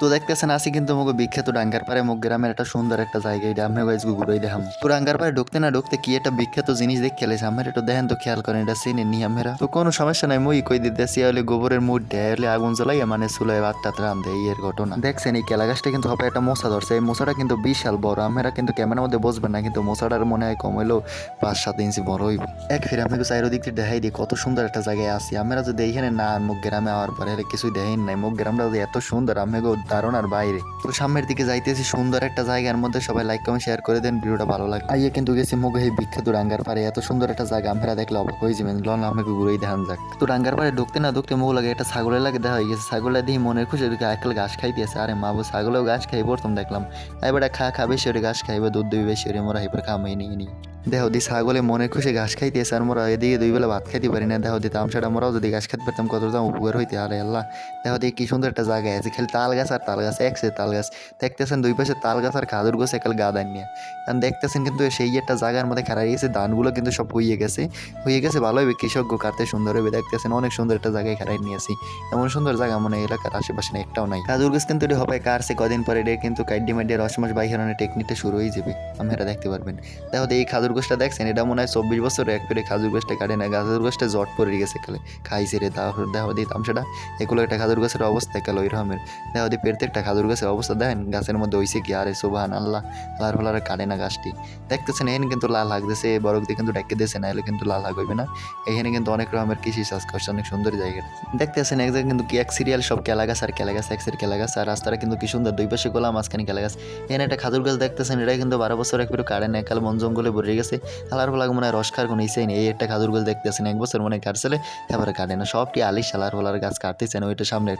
তো দেখতেছেন আসি কিন্তু মুখ বিখ্যাত ডাঙ্গার পাড়ে মুখ গ্রামের একটা সুন্দর একটা জায়গা এটা আমি গাইজ ঘুরেই দেখাম তো ডাঙ্গার পাড়ে ঢুকতে না ঢুকতে কি একটা বিখ্যাত জিনিস দেখে খেলেছে আমার একটু দেখেন তো খেয়াল করেন এটা চিনেন নি আমরা তো কোনো সমস্যা নাই মই কই দিতেছি হলে গোবরের মুড দেয় হলে আগুন জ্বলাইয়া মানে চুলায় ভাত টাত রান্ধে এর ঘটনা দেখছেন এই কেলা গাছটা কিন্তু হবে একটা মশা ধরছে এই মশাটা কিন্তু বিশাল বড় আমরা কিন্তু ক্যামেরার মধ্যে বসবেন না কিন্তু মশাটার মনে হয় কম হইলেও 5-7 ইঞ্চি বড় হইব এক ফিরে আপনাকে চারিদিক থেকে দেখাই দিই কত সুন্দর একটা জায়গায় আছি আমরা যদি এইখানে না মুখ গ্রামে আওয়ার পরে হলে কিছুই দেখেন নাই মুখ গ্রামটা যদি এত সুন্দর আমাকে ধারণার বাইরে তো সামনের দিকে যাইতেছি সুন্দর একটা জায়গার মধ্যে সবাই লাইক কমেন্ট শেয়ার করে দেন ভিডিওটা ভালো লাগে আইয়ে কিন্তু গেছি মুখ এই বিখ্যাত ডাঙ্গার পারে এত সুন্দর একটা জায়গা আমরা দেখলে অবাক হয়ে যাবেন লন আমাকে ঘুরেই দেখান যাক তো ডাঙ্গার পারে ঢুকতে না ঢুকতে মুখ লাগে একটা ছাগলের লাগে দেখা হয়ে গেছে ছাগলের দিয়ে মনের খুশি একল ঘাস খাই দিয়েছে আরে মা বউ ছাগলেও ঘাস খাই প্রথম দেখলাম এবার খা বেশি ওরে ঘাস খাইবে দুধ দুই বেশি ওরে মোরা এবার খামাই নিয়ে দেহ দি ছাগলে মনে খুশি ঘাস খাইতেছে আর মোরা এদিকে 2 বেলা ভাত খাইতে পারি না দেহ দি তামসাটা মোরাও যদি ঘাস খাইতে পারতাম কতটা উপকার হইতে আরে আল্লাহ দেহ দি কি সুন্দর একটা জায়গায় আছে খালি তাল গাছ আর তাল গাছ একসে তাল গাছ দেখতেছেন 2 পাশে তাল গাছ আর খাদুর গাছ একাল গাদান নিয়ে কারণ দেখতেছেন কিন্তু সেই একটা জায়গার মধ্যে খাড়া গেছে ধানগুলো কিন্তু সব হয়ে গেছে ভালো হবে কৃষক কাটতে সুন্দর হবে দেখতেছেন অনেক সুন্দর একটা জায়গায় খাড়াই নিয়েছি এমন সুন্দর জায়গা মনে এলাকার আশেপাশে না একটাও নাই খাদুর গাছ কিন্তু এটি হবে কারছে কদিন পরে এটা কিন্তু কাইডি মাইডি রসমস বাইহারণের টেকনিকটা শুরু হয়ে যাবে আপনারা দেখতে পারবেন দেখো এই খাদুর গাছটা দেখছেন এটা মনে হয় 24 বছর এক পেরে খাজুর গাছটা কাটে না খাজুর গাছটা জট পড়ে গেছে কালে খাইছে রে দেখো দিতাম সেটা এগুলো একটা খাজুর গাছের অবস্থা কালো ওই রকমের দেখো দি প্রত্যেকটা খাজুর গাছের অবস্থা দেখেন গাছের মধ্যে হইছে কি আরে সুবহান আল্লাহ আল্লাহর ফলারে কাটে না গাছটি দেখতেছেন এখানে কিন্তু লাল লাগতেছে বরক দিয়ে কিন্তু ডাকে দিয়েছে না এলে কিন্তু লাল লাগবে না এখানে কিন্তু অনেক রকমের কৃষি চাষ করছে অনেক সুন্দর জায়গা দেখতেছেন এক জায়গায় কিন্তু কি এক সিরিয়াল সব কেলা গাছ আর কেলা গাছ একসের কেলা গাছ আর রাস্তাটা কিন্তু কি সুন্দর 2 পাশে গোলা মাঝখানে কেলা গাছ এখানে একটা খাজুর গাছ দেখতেছেন এটা কিন্তু 12 বছর এক পেরে কাটে না একাল বন জঙ্গলে ভরে গেছে আল্লাহর ফলা মনে হয় রস খার কোনো ইচ্ছেই নেই এই একটা খাজুর গাছ দেখতেছেন 1 বছর মনে কাটছিলে এবারে কাটে না সবটি আলিশ আল্লাহর ফলার গাছ কাটতেছেন ওইটা সামনে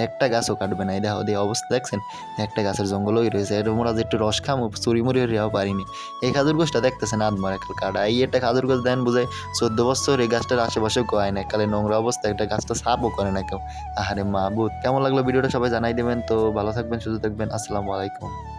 একটা গাছও কাটবে না এই দেখো দিয়ে অবস্থা দেখছেন একটা গাছের জঙ্গলই রয়েছে এটা মোরা যে একটু রস খামো চুরি মুড়ি হরিয়াও পারিনি এই খাজুর গাছটা দেখতেছেন আদমার একটা কাটা এই একটা খাজুর গাছ দেন বোঝায় 14 বছর এই গাছটার আশেপাশে গোয় না কালে নোংরা অবস্থা একটা গাছটা সাপও করে না কেউ আহারে মাহবুদ কেমন লাগলো ভিডিওটা সবাই জানাই দেবেন তো ভালো থাকবেন সুস্থ থাকবেন আসসালামু আলাইকুম।